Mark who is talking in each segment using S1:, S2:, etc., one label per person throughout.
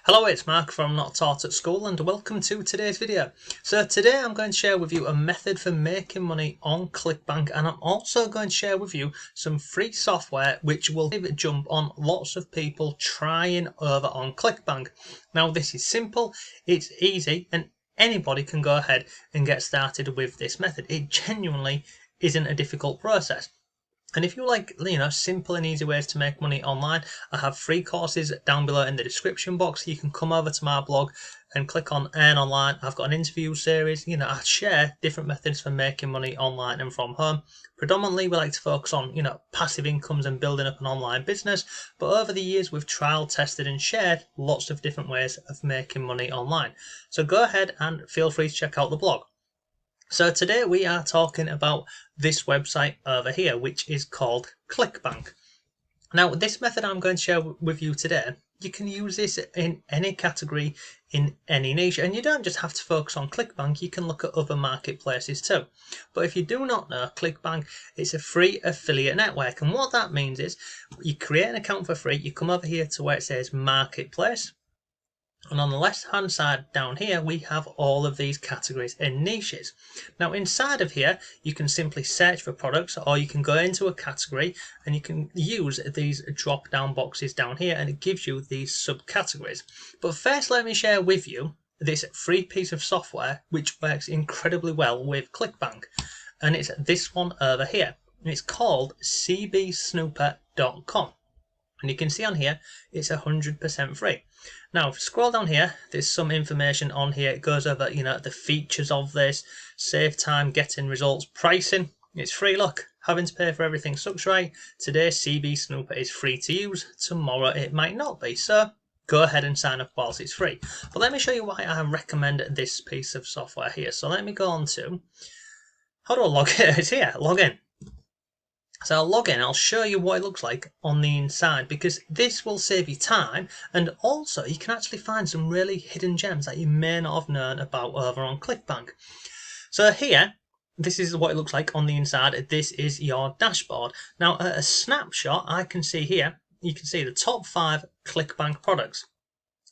S1: Hello, it's Mark from Not Taught at School and welcome to today's video. So today I'm going to share with you a method for making money on Clickbank, and I'm also going to share with you some free software which will give it jump on lots of people trying over on Clickbank. Now this is simple, it's easy, and anybody can go ahead and get started with this method. It genuinely isn't a difficult process. And if you like, simple and easy ways to make money online, I have free courses down below in the description box. You can come over to my blog and click on Earn Online. I've got an interview series. I share different methods for making money online and from home. Predominantly, we like to focus on, passive incomes and building up an online business. But over the years, we've trial tested and shared lots of different ways of making money online. So go ahead and feel free to check out the blog. So today we are talking about this website over here, which is called Clickbank. Now, this method I'm going to share with you today, you can use this in any category, in any niche, and you don't just have to focus on Clickbank, you can look at other marketplaces too. But if you do not know, Clickbank, it's a free affiliate network, and what that means is you create an account for free, you come over here to where it says Marketplace, and on the left hand side down here we have all of these categories and niches. Now inside of here you can simply search for products, or you can go into a category and you can use these drop down boxes down here and it gives you these subcategories. But first let me share with you this free piece of software which works incredibly well with Clickbank, and it's this one over here. It's called cbsnooper.com. And you can see on here it's 100% free. Now if you scroll down here, there's some information on here. It goes over the features of this, save time, getting results, pricing. It's free. Look, having to pay for everything sucks, right? Today CB Snooper is free to use, tomorrow it might not be, so go ahead and sign up whilst it's free. But let me show you why I recommend this piece of software here. So let me go on to, how do I log in? It's here, log in. So I'll log in, I'll show you what it looks like on the inside, because this will save you time, and also you can actually find some really hidden gems that you may not have known about over on Clickbank. So here, this is what it looks like on the inside. This is your dashboard. Now at a snapshot, I can see here, you can see the top 5 Clickbank products.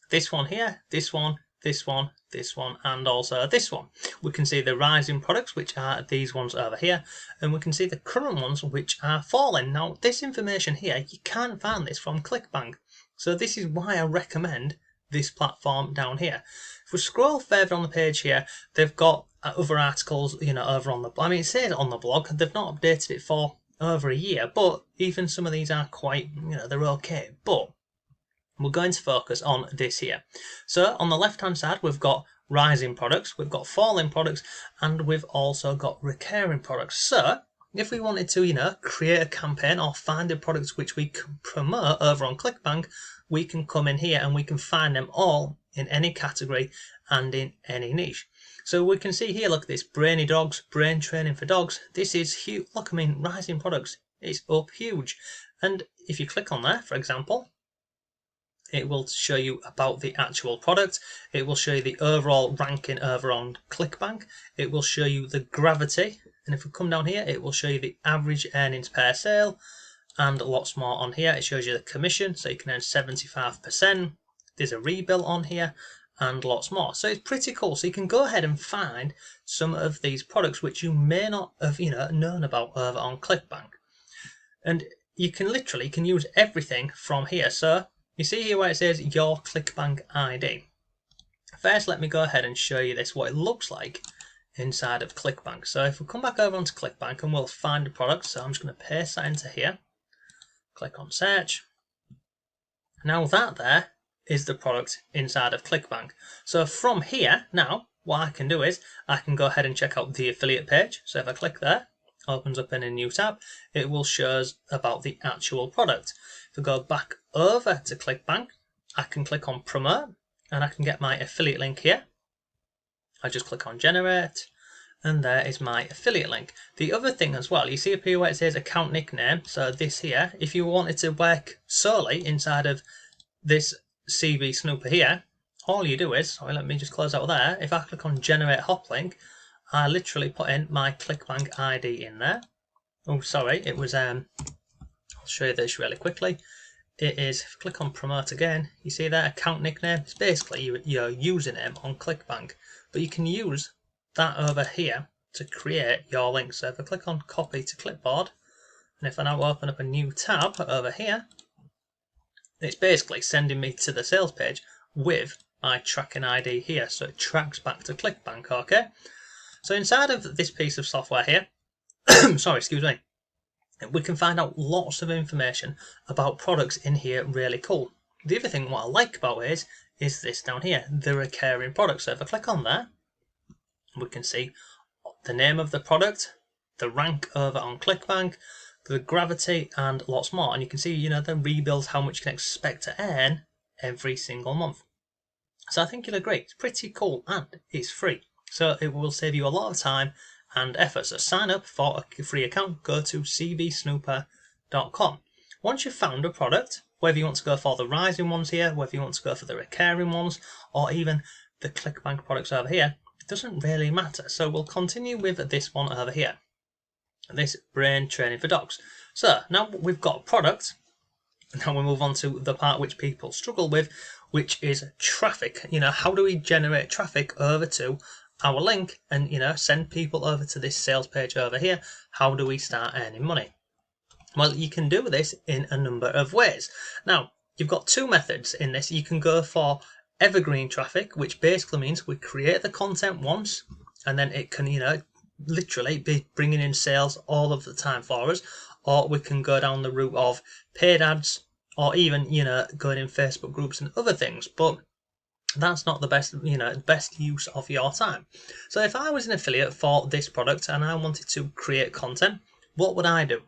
S1: This one here, this one, this one, this one, and also this one. We can see the rising products, which are these ones over here, and we can see the current ones, which are falling. Now this information here, you can't find this from Clickbank, so this is why I recommend this platform down here. If we scroll further on the page here, they've got other articles over on the, it says on the blog, they've not updated it for over a year, but even some of these are quite, they're okay. But we're going to focus on this here. So on the left hand side we've got rising products, we've got falling products, and we've also got recurring products. So if we wanted to create a campaign or find the products which we can promote over on Clickbank, we can come in here and we can find them all in any category and in any niche. So we can see here, look at this, brainy dogs, brain training for dogs. This is huge. Look, rising products, it's up huge. And if you click on there, for example, it will show you about the actual product. It will show you the overall ranking over on Clickbank. It will show you the gravity. And if we come down here, it will show you the average earnings per sale and lots more on here. It shows you the commission, so you can earn 75%. There's a rebill on here and lots more. So it's pretty cool. So you can go ahead and find some of these products which you may not have known about over on Clickbank. And you can literally use everything from here. So you see here where it says your Clickbank ID. First, let me go ahead and show you this, what it looks like inside of Clickbank. So if we come back over onto Clickbank and we'll find the product, so I'm just going to paste that into here. Click on search. Now that there is the product inside of Clickbank. So from here, now what I can do is I can go ahead and check out the affiliate page. So if I click there, opens up in a new tab, it will show us about the actual product. If I go back over to Clickbank, I can click on promote and I can get my affiliate link here. I just click on generate and there is my affiliate link. The other thing as well, you see up here where it says account nickname, so this here, if you wanted to work solely inside of this CB Snooper here, all you do is, sorry, let me just close out there, if I click on generate hop link, I literally put in my Clickbank ID in there. Oh sorry, it was I'll show you this really quickly. it is, if you click on promote again, you see there account nickname. It's basically your username on Clickbank, but you can use that over here to create your link. So if I click on copy to clipboard, and if I now open up a new tab over here, it's basically sending me to the sales page with my tracking ID here. So it tracks back to Clickbank, okay? So inside of this piece of software here, sorry, excuse me, we can find out lots of information about products in here, really cool. The other thing what I like about it is this down here, the recurring products. So if I click on there, we can see the name of the product, the rank over on Clickbank, the gravity, and lots more. And you can see, you know, the rebuilds, how much you can expect to earn every single month. So I think you'll agree, it's pretty cool and it's free. So it will save you a lot of time and effort. So sign up for a free account, go to cbsnooper.com. Once you've found a product, whether you want to go for the rising ones here, whether you want to go for the recurring ones, or even the Clickbank products over here, it doesn't really matter. So we'll continue with this one over here, this brain training for dogs. So now we've got a product. Now we move on to the part which people struggle with, which is traffic. You know, how do we generate traffic over to our link and, you know, send people over to this sales page over here? How do we start earning money? Well, you can do this in a number of ways. Now, you've got two methods in this. You can go for Evergreen Traffic, which basically means we create the content once and then it can, you know, literally be bringing in sales all of the time for us. Or we can go down the route of paid ads, or even, you know, going in Facebook groups and other things. But that's not the best, you know, best use of your time. So if I was an affiliate for this product and I wanted to create content, what would I do?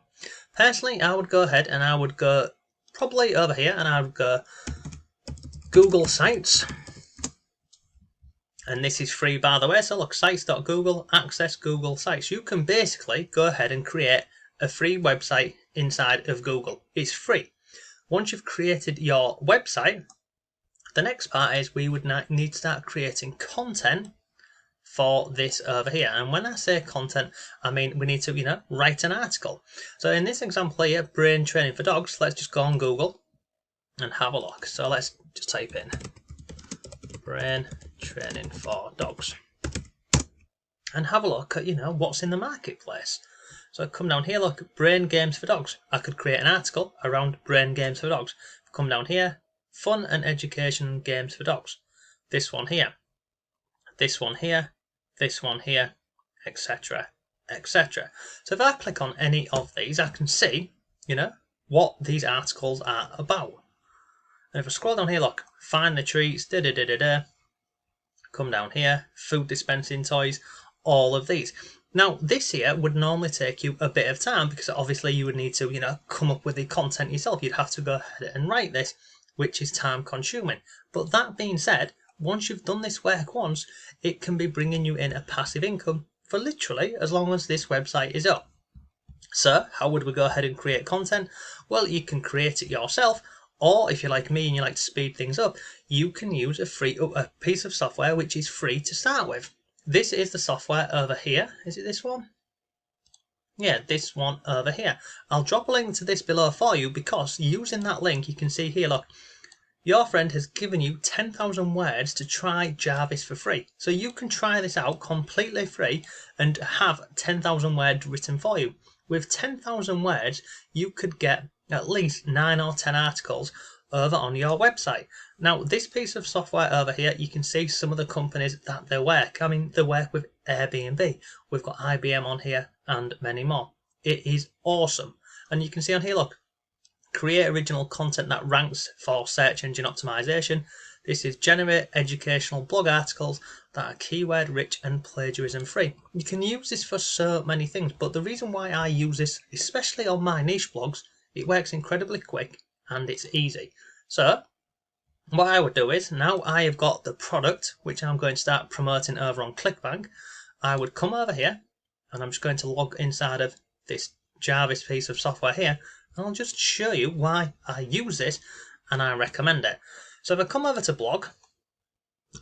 S1: Personally, I would go ahead and I would go probably over here and I would go Google Sites. And this is free, by the way. So look, sites.google, access Google Sites. You can basically go ahead and create a free website inside of Google. It's free. Once you've created your website, the next part is we would need to start creating content for this over here. And when I say content, I mean we need to, you know, write an article. So in this example here, brain training for dogs, let's just go on Google and have a look. So let's just type in brain training for dogs and have a look at, you know, what's in the marketplace. So come down here, look, brain games for dogs. I could create an article around brain games for dogs. Come down here, fun and education games for dogs. This one here, this one here, this one here, etc., etc. So if I click on any of these, I can see, you know, what these articles are about. And if I scroll down here, look, find the treats, come down here, food dispensing toys, all of these. Now, this here would normally take you a bit of time because obviously you would need to, you know, come up with the content yourself. You'd have to go ahead and write this, which is time consuming. But that being said, once you've done this work once, it can be bringing you in a passive income for literally as long as this website is up. So how would we go ahead and create content? Well, you can create it yourself, or if you're like me and you like to speed things up, you can use a piece of software which is free to start with. This is the software over here. Is it this one? Yeah, this one over here. I'll drop a link to this below for you because using that link, you can see here, look, your friend has given you 10,000 words to try Jarvis for free. So you can try this out completely free and have 10,000 words written for you. With 10,000 words, you could get at least 9 or 10 articles over on your website. Now, this piece of software over here, you can see some of the companies that they work. I mean, they work with Airbnb. We've got IBM on here and many more. It is awesome. And you can see on here, look, create original content that ranks for search engine optimization. This is generate educational blog articles that are keyword rich and plagiarism free. You can use this for so many things, but the reason why I use this, especially on my niche blogs, it works incredibly quick and it's easy. So what I would do is, now I have got the product which I'm going to start promoting over on Clickbank, I would come over here and I'm just going to log inside of this Jarvis piece of software here. I'll just show you why I use this and I recommend it. So if I come over to blog,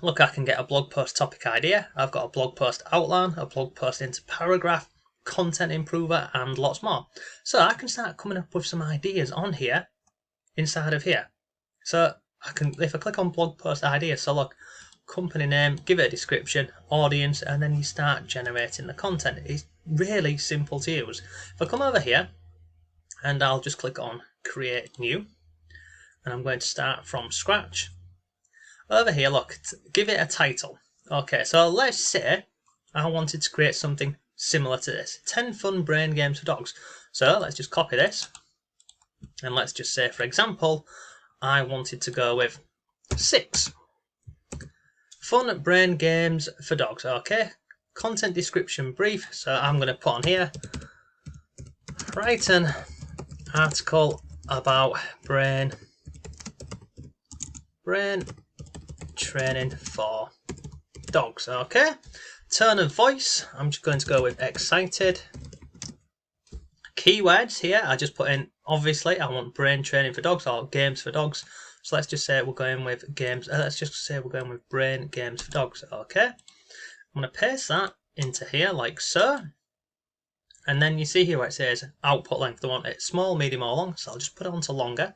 S1: look, I can get a blog post topic idea. I've got a blog post outline, a blog post into paragraph, content improver, and lots more. So I can start coming up with some ideas on here inside of here. So I can, if I click on blog post idea, so look, company name, give it a description, audience, and then you start generating the content. It's really simple to use. If I come over here and I'll just click on create new, and I'm going to start from scratch. Over here, look, give it a title. Okay, so let's say I wanted to create something similar to this. 10 fun brain games for dogs. So let's just copy this. And let's just say, for example, I wanted to go with 6 fun brain games for dogs. Okay, content description brief. So I'm going to put on here, write an article about brain training for dogs. Okay, tone of voice, I'm just going to go with excited. Keywords here, I just put in, obviously I want brain training for dogs or games for dogs, so let's just say we're going with games. Let's just say we're going with brain games for dogs. Okay, I'm going to paste that into here like so, and then you see here where it says output length. I want it small, medium or long, so I'll just put it onto longer.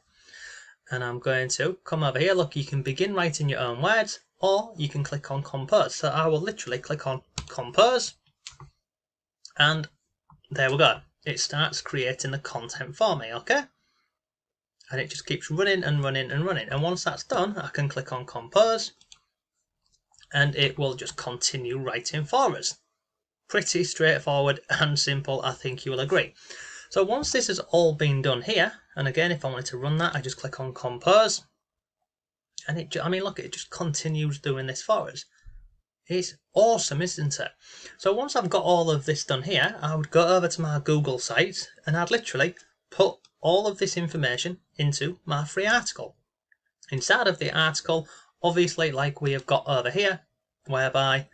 S1: And I'm going to come over here. Look, you can begin writing your own words, or you can click on compose. So I will literally click on compose, and there we go. It starts creating the content for me, okay? And it just keeps running and running and running. And once that's done, I can click on compose, and it will just continue writing for us. Pretty straightforward and simple, I think you will agree. So once this has all been done here, and again, if I wanted to run that, I just click on compose, and it, I mean, look, it just continues doing this for us. It's awesome, isn't it? So once I've got all of this done here, I would go over to my Google site, and I'd literally put all of this information into my free article. Inside of the article, obviously, like we have got over here, whereby,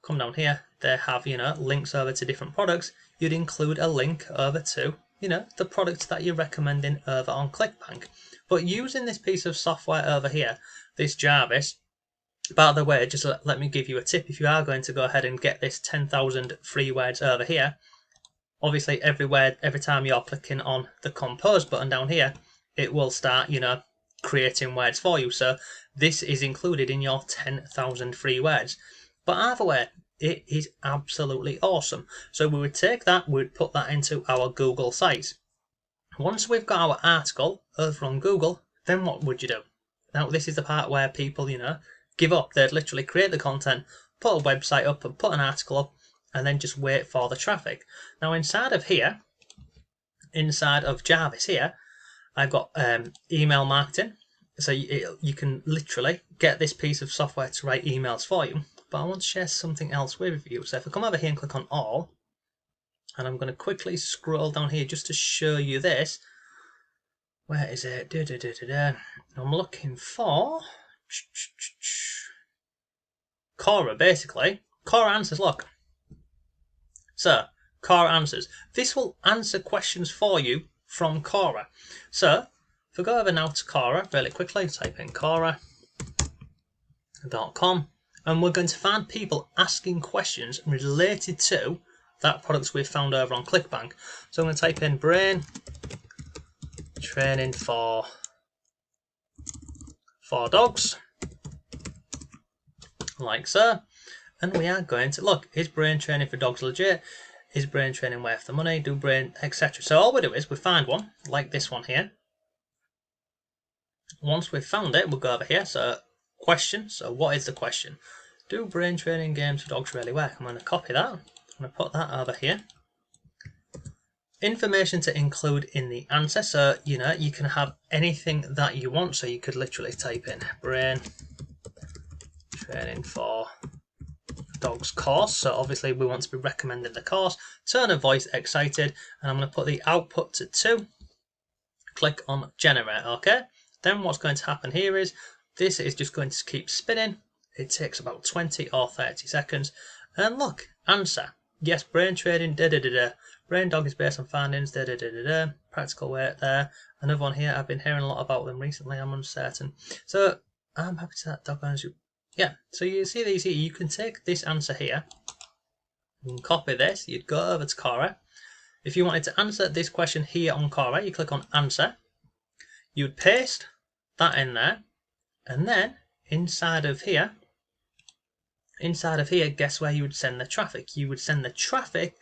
S1: come down here, they have, links over to different products. You'd include a link over to, the products that you're recommending over on Clickbank. But using this piece of software over here, this Jarvis, by the way, just let me give you a tip. If you are going to go ahead and get this 10,000 free words over here, obviously every time you're clicking on the compose button down here, it will start, creating words for you. So this is included in your 10,000 free words. But either way, it is absolutely awesome. So we would take that, we'd put that into our Google site. Once we've got our article over on Google, then what would you do? Now, this is the part where people, give up. They'd literally create the content, put a website up and put an article up, and then just wait for the traffic. Now, inside of Jarvis here, I've got email marketing. So you can literally get this piece of software to write emails for you. But I want to share something else with you. So if I come over here and click on all, and I'm going to quickly scroll down here just to show you this. Where is it? I'm looking for Quora, basically. Quora answers, look. So, Quora answers. This will answer questions for you from Quora. So, if I go over now to Quora really quickly, type in Quora.com. And we're going to find people asking questions related to that products we've found over on Clickbank. So I'm going to type in brain training for dogs, like so. And we are going to look, is brain training for dogs legit? Is brain training worth the money? Do brain, etc. So all we do is we find one, like this one here. Once we've found it, we'll go over here. So question. So what is the question? Do brain training games for dogs really work? I'm going to copy that. I'm going to put that over here. Information to include in the answer. So, you can have anything that you want. So you could literally type in brain training for dogs course. So obviously we want to be recommending the course. Tone of voice, excited. And I'm going to put the output to 2. Click on generate. Okay. Then what's going to happen here is this is just going to keep spinning. It takes about 20 or 30 seconds. And look, answer. Yes, brain training, Brain dog is based on findings, Practical weight there. Another one here, I've been hearing a lot about them recently, I'm uncertain. So, I'm happy to that dog owners. Yeah, so you see these here, you can take this answer here, you can copy this, you'd go over to Quora. If you wanted to answer this question here on Quora, you click on answer. you'd paste that in there, and then inside of here, guess where you would send the traffic? You would send the traffic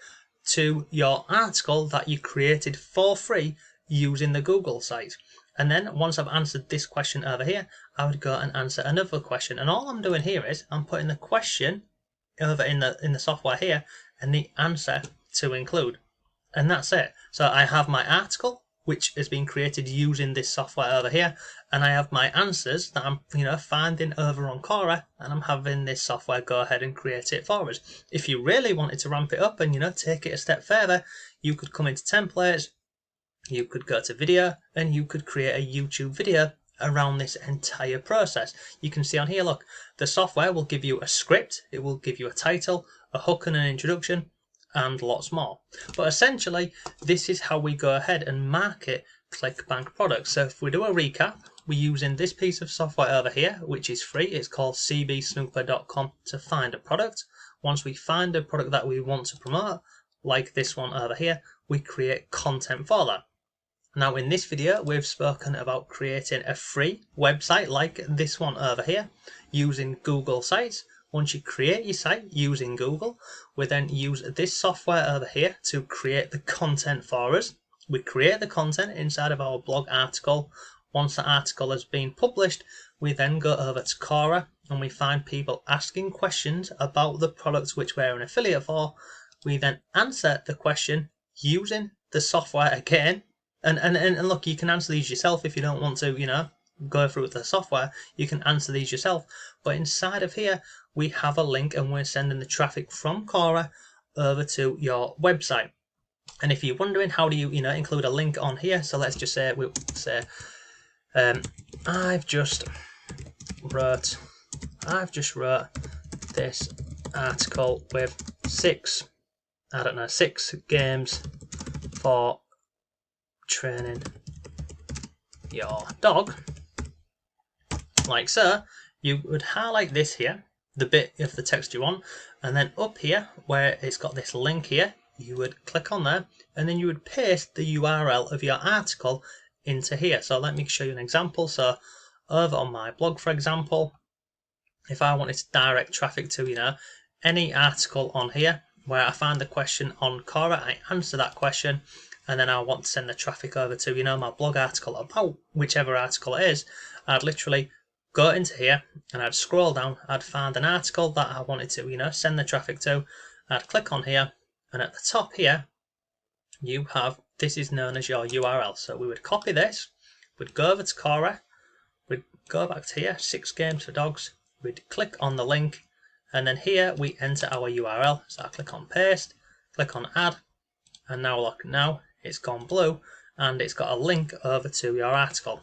S1: to your article that you created for free using the Google site. And then once I've answered this question over here, I would go and answer another question. And all I'm doing here is I'm putting the question over in the software here and the answer to include. And that's it. So I have my article, which has been created using this software over here, and I have my answers that I'm finding over on Quora, and I'm having this software go ahead and create it for us. If you really wanted to ramp it up and take it a step further, you could come into templates, you could go to video, and you could create a YouTube video around this entire process. You can see on here, look, the software will give you a script, it will give you a title, a hook and an introduction, and lots more. But essentially, this is how we go ahead and market Clickbank products. So if we do a recap, we're using this piece of software over here, which is free. It's called cbsnooper.com to find a product. Once we find a product that we want to promote, like this one over here, we create content for that. Now in this video, we've spoken about creating a free website like this one over here using Google Sites. Once you create your site using Google, we then use this software over here to create the content for us. We create the content inside of our blog article. Once the article has been published, we then go over to Quora and we find people asking questions about the products which we're an affiliate for. We then answer the question using the software again. And look, you can answer these yourself if you don't want to, go through the software. You can answer these yourself. But inside of here, we have a link and we're sending the traffic from Quora over to your website. And if you're wondering how do you, include a link on here, so let's just say, I've just wrote this article with 6 games for training your dog, like so. You would highlight this here, the bit of the text you want, and then up here where it's got this link here, you would click on there and then you would paste the URL of your article into here. So let me show you an example. So over on my blog, for example, if I wanted to direct traffic to any article on here where I find the question on Quora, I answer that question, and then I want to send the traffic over to my blog article about whichever article it is, I'd literally go into here and I'd scroll down, I'd find an article that I wanted to send the traffic to, I'd click on here, and at the top here you have, this is known as your URL. So we would copy this, we'd go over to Quora, we'd go back to here, 6 games for dogs, we'd click on the link, and then here we enter our URL. So I click on paste, click on add, and now look, now it's gone blue and it's got a link over to your article.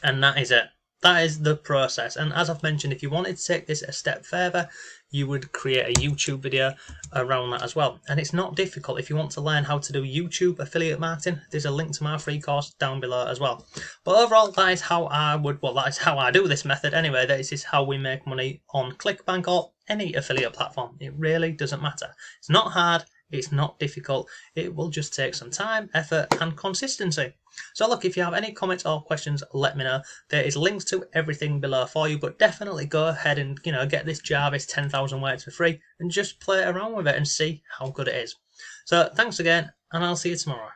S1: And that is it. That is the process. And as I've mentioned, if you wanted to take this a step further, you would create a YouTube video around that as well. And it's not difficult. If you want to learn how to do YouTube affiliate marketing, there's a link to my free course down below as well. But overall, that is how that is how I do this method anyway. This is how we make money on Clickbank or any affiliate platform. It really doesn't matter. It's not hard. It's not difficult. It will just take some time, effort, and consistency. So look, if you have any comments or questions, let me know. There is links to everything below for you, but definitely go ahead and get this Jarvis 10,000 words for free and just play around with it and see how good it is. So thanks again, and I'll see you tomorrow.